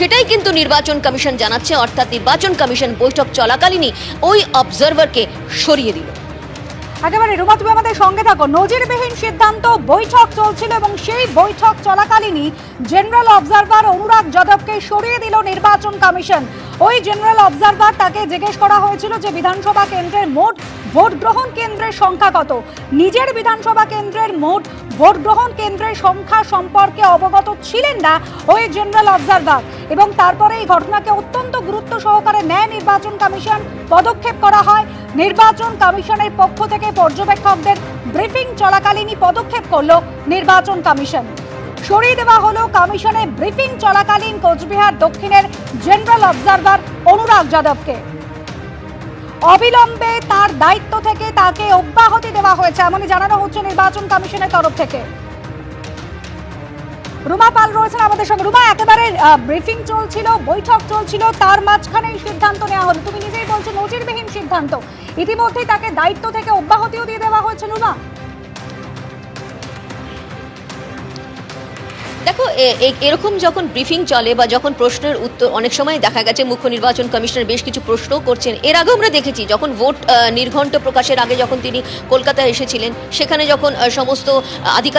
সেটাই কিন্তু নির্বাচন কমিশন জানাচ্ছে, অর্থাৎ নির্বাচন কমিশন বৈঠক চলাকালীনই ওই অবজারভারকে সরিয়ে দিল। একেবারে রুমা, তুমি আমাদের সঙ্গে থাকো। নজিরবিহীন সিদ্ধান্ত, বৈঠক চলছিল এবং সেই বৈঠক চলাকালীনই জেনারেল অবজারভার অনুরাগ যাদবকে সরিয়ে দিল নির্বাচন কমিশন। ওই জেনারেল অবজারভার, তাকে জিজ্ঞেস করা হয়েছিল যে বিধানসভা কেন্দ্রের মোট ভোট গ্রহণ কেন্দ্রের সংখ্যা কত। নিজের বিধানসভা কেন্দ্রের মোট ভোট গ্রহণ কেন্দ্রের সংখ্যা সম্পর্কে অবগত ছিলেন না ওই জেনারেল অবজারভার, এবং তারপরে এই ঘটনাকে অত্যন্ত গুরুত্ব সহকারে নেয় নির্বাচন কমিশন। পদক্ষেপ করা হয় নির্বাচন কমিশনের পক্ষ থেকে। পর্যবেক্ষকদের ব্রিফিং চলাকালীনই পদক্ষেপ করলো নির্বাচন কমিশন। সরিয়ে দেওয়া হলো কমিশনের ব্রিফিং চলাকালীন কোচবিহার দক্ষিণের জেনারেল অবজারভার অনুরাগ যাদবকে। অবিলম্বে তার দায়িত্ব থেকে তাকে অব্যাহতি দেওয়া হয়েছে, এমনই জানানো হচ্ছে নির্বাচন কমিশনের তরফ থেকে। রুমা পাল রয়েছেন আমাদের সঙ্গে। রুমা, একেবারে ব্রিফিং চলছিল, বৈঠক চলছিল, তার মাঝখানে সিদ্ধান্ত নেওয়া হলো। তুমি নিজেই বলছো নজিরবিহীন সিদ্ধান্ত, ইতিমধ্যেই তাকে দায়িত্ব থেকে অব্যাহতিও দিয়ে দেওয়া হয়েছে। রুমা, দেখো, এরকম যখন ব্রিফিং চলে বা যখন প্রশ্নের উত্তর, অনেক সময় দেখা গেছে মুখ্য নির্বাচন কমিশনার বেশ কিছু প্রশ্নও করছেন। এর আগেও আমরা দেখেছি, যখন ভোট নির্ঘণ্ট প্রকাশের আগে যখন তিনি কলকাতায় এসেছিলেন, সেখানে যখন সমস্ত আধিকারিক